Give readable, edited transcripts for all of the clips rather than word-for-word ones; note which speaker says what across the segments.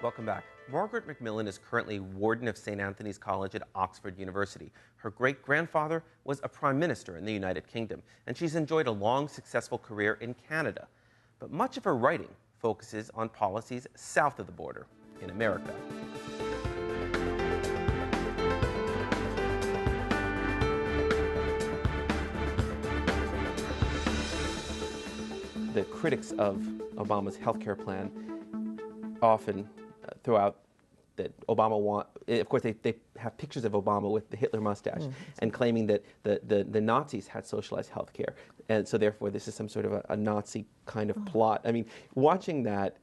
Speaker 1: Welcome back. Margaret MacMillan is currently warden of St. Anthony's College at Oxford University. Her great-grandfather was a prime minister in the United Kingdom, and she's enjoyed a long, successful career in Canada. But much of her writing focuses on policies south of the border, in America. The critics of Obama's healthcare plan often throw out that Obama of course they have pictures of Obama with the Hitler mustache and claiming that the Nazis had socialized health care, and so therefore this is some sort of a Nazi kind of plot. I mean, watching that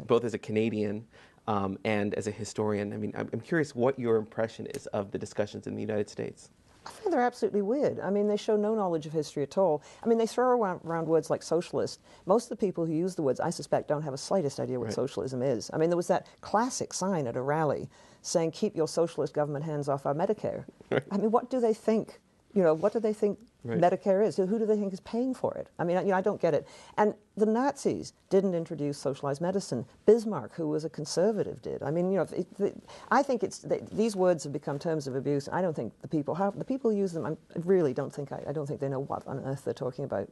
Speaker 1: both as a Canadian and as a historian, I mean, I'm curious what your impression is of the discussions in the United States.
Speaker 2: I think they're absolutely weird. I mean, they show no knowledge of history at all. I mean, they throw around words like socialist. Most of the people who use the words, I suspect, don't have a slightest idea what socialism is. I mean, there was that classic sign at a rally saying, "Keep your socialist government hands off our Medicare." Right. I mean, what do they think? You know, what do they think Medicare is? Who do they think is paying for it? I mean, I don't get it. And the Nazis didn't introduce socialized medicine. Bismarck, who was a conservative, did. I mean, you know, I think these words have become terms of abuse. I don't think the people who use them. I really don't think I don't think they know what on earth they're talking about.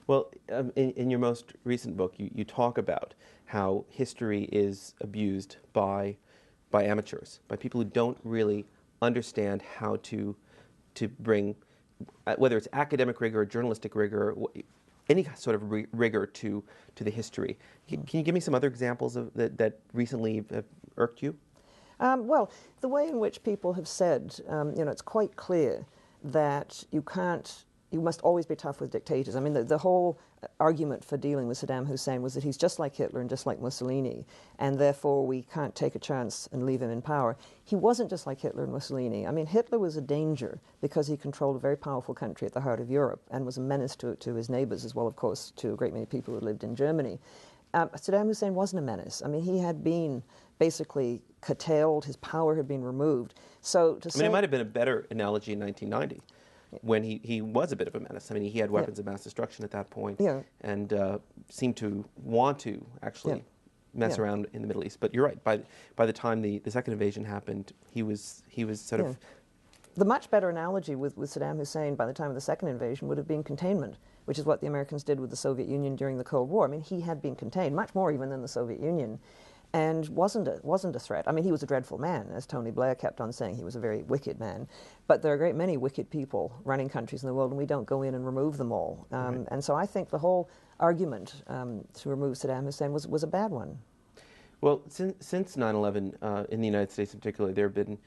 Speaker 1: Well, in your most recent book, you talk about how history is abused by amateurs, by people who don't really understand how to bring, whether it's academic rigor or journalistic rigor, any sort of rigor to the history. Can you give me some other examples of that recently have irked you?
Speaker 2: Well, the way in which people have said, you know, it's quite clear that you must always be tough with dictators. I mean, the whole argument for dealing with Saddam Hussein was that he's just like Hitler and just like Mussolini, and therefore we can't take a chance and leave him in power. He wasn't just like Hitler and Mussolini. I mean, Hitler was a danger because he controlled a very powerful country at the heart of Europe and was a menace to his neighbors as well, of course, to a great many people who lived in Germany. Saddam Hussein wasn't a menace. I mean, he had been basically curtailed, his power had been removed. So to say,
Speaker 1: I mean, it might have been a better analogy in 1990. When he was a bit of a menace. I mean, he had weapons of mass destruction at that point and seemed to want to actually mess around in the Middle East. But you're right. By the time the second invasion happened, he was sort of...
Speaker 2: The much better analogy with Saddam Hussein by the time of the second invasion would have been containment, which is what the Americans did with the Soviet Union during the Cold War. I mean, he had been contained, much more even than the Soviet Union, and wasn't a threat. I mean, he was a dreadful man, as Tony Blair kept on saying. He was a very wicked man. But there are a great many wicked people running countries in the world, and we don't go in and remove them all. And so I think the whole argument to remove Saddam Hussein was a bad one.
Speaker 1: Well, since 9/11, in the United States in particular, there have been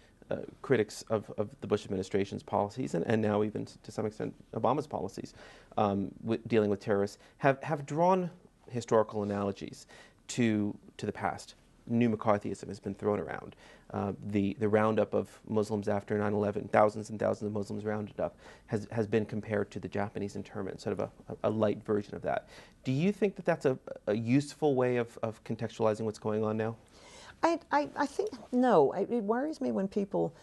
Speaker 1: critics of the Bush administration's policies, and now even to some extent Obama's policies dealing with terrorists, have drawn historical analogies to the past. New McCarthyism has been thrown around. The roundup of Muslims after 9/11, thousands and thousands of Muslims rounded up, has been compared to the Japanese internment, sort of a light version of that. Do you think that that's a useful way of contextualizing what's going on now?
Speaker 2: I think no. It worries me when people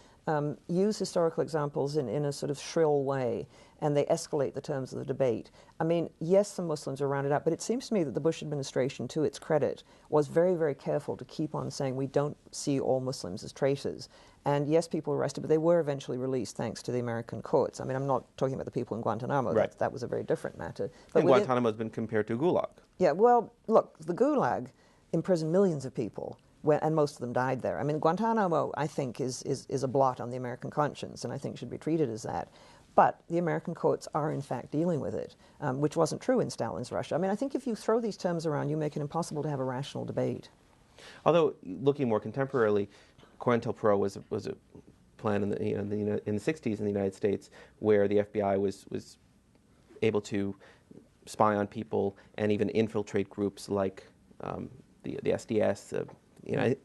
Speaker 2: use historical examples in a sort of shrill way, and they escalate the terms of the debate. I mean, yes, some Muslims are rounded up, but it seems to me that the Bush administration, to its credit, was very, very careful to keep on saying we don't see all Muslims as traitors. And yes, people were arrested, but they were eventually released thanks to the American courts. I mean, I'm not talking about the people in Guantanamo. Right. That was a very different matter.
Speaker 1: But Guantanamo has been compared to a gulag.
Speaker 2: Yeah, well, look, the gulag imprisoned millions of people, and most of them died there. I mean, Guantanamo, I think, is a blot on the American conscience, and I think should be treated as that. But the American courts are, in fact, dealing with it, which wasn't true in Stalin's Russia. I mean, I think if you throw these terms around, you make it impossible to have a rational debate.
Speaker 1: Although, looking more contemporarily, COINTELPRO was a plan in the 60s in the United States where the FBI was able to spy on people and even infiltrate groups like the SDS,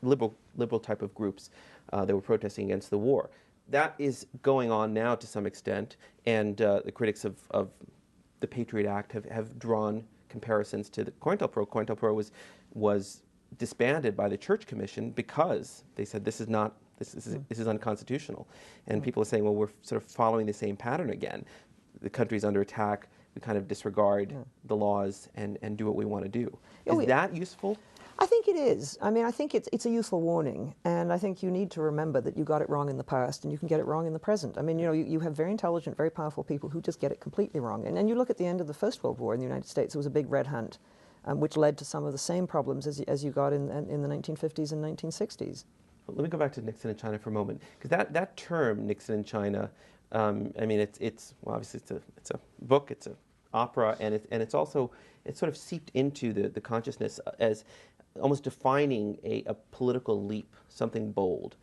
Speaker 1: liberal type of groups that were protesting against the war. That is going on now to some extent, and the critics of the Patriot Act have drawn comparisons to the COINTELPRO. COINTELPRO was disbanded by the Church Commission because they said this is unconstitutional, and people are saying, well, we're sort of following the same pattern again. The country's under attack. we kind of disregard the laws and do what we want to do.
Speaker 2: Oh,
Speaker 1: Is that useful?
Speaker 2: I think it is. I mean, I think it's a useful warning, and I think you need to remember that you got it wrong in the past, and you can get it wrong in the present. I mean, you know, you have very intelligent, very powerful people who just get it completely wrong. And you look at the end of the First World War in the United States, there was a big red hunt, which led to some of the same problems as you got in the 1950s and 1960s.
Speaker 1: Let me go back to Nixon in China for a moment, because that term, Nixon in China, I mean, it's well, obviously it's a book, it's an opera, and it's also sort of seeped into the consciousness as almost defining a political leap, something bold,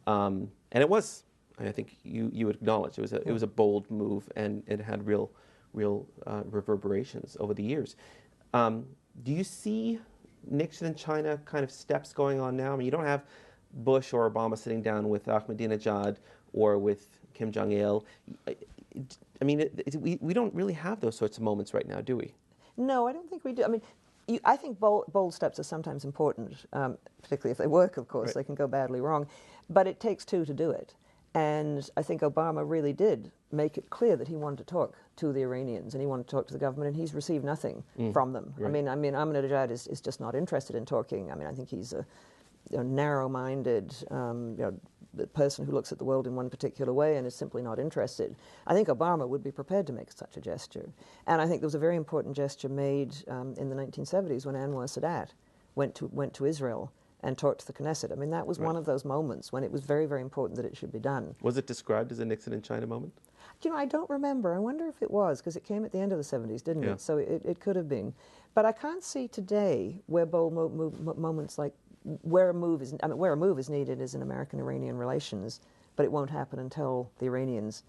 Speaker 1: and it was. I think you would acknowledge it was a bold move, and it had real reverberations over the years. Do you see Nixon in China kind of steps going on now? I mean, you don't have Bush or Obama sitting down with Ahmadinejad or with Kim Jong-il. I mean, we don't really have those sorts of moments right now, do we?
Speaker 2: No, I don't think we do. I mean, I think bold steps are sometimes important, particularly if they work, of course.
Speaker 1: Right.
Speaker 2: They can go badly wrong. But it takes two to do it. And I think Obama really did make it clear that he wanted to talk to the Iranians and he wanted to talk to the government, and he's received nothing from them.
Speaker 1: Right.
Speaker 2: I mean, Ahmadinejad is just not interested in talking. I mean, I think he's a narrow-minded person who looks at the world in one particular way and is simply not interested. I think Obama would be prepared to make such a gesture. And I think there was a very important gesture made in the 1970s when Anwar Sadat went to Israel and talked to the Knesset. I mean, that was one of those moments when it was very, very important that it should be done.
Speaker 1: Was it described as a Nixon in China moment?
Speaker 2: You know, I don't remember. I wonder if it was, because it came at the end of the 70s, didn't
Speaker 1: Yeah.
Speaker 2: it? So it could have been. But I can't see today where bold moments like where a move is needed is in American-Iranian relations, but it won't happen until the Iranians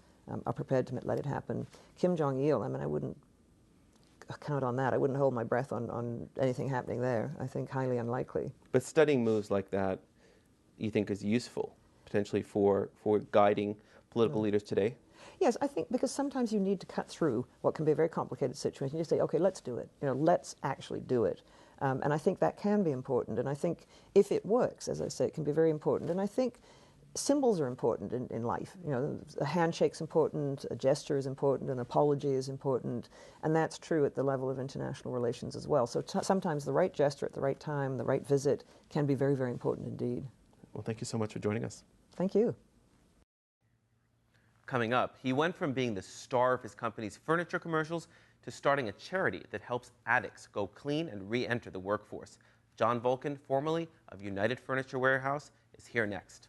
Speaker 2: are prepared to let it happen. Kim Jong-il, I mean, I wouldn't count on that. I wouldn't hold my breath on anything happening there. I think highly unlikely.
Speaker 1: But studying moves like that, you think is useful, potentially for guiding political leaders today?
Speaker 2: Yes, I think because sometimes you need to cut through what can be a very complicated situation. You just say, okay, let's do it. You know, let's actually do it. And I think that can be important. And I think if it works, as I say, it can be very important. And I think symbols are important in life. You know, a handshake's important, a gesture is important, an apology is important. And that's true at the level of international relations as well. So sometimes the right gesture at the right time, the right visit can be very, very important indeed.
Speaker 1: Well, thank you so much for joining us.
Speaker 2: Thank you.
Speaker 1: Coming up, he went from being the star of his company's furniture commercials to starting a charity that helps addicts go clean and re-enter the workforce. John Volkin, formerly of United Furniture Warehouse, is here next.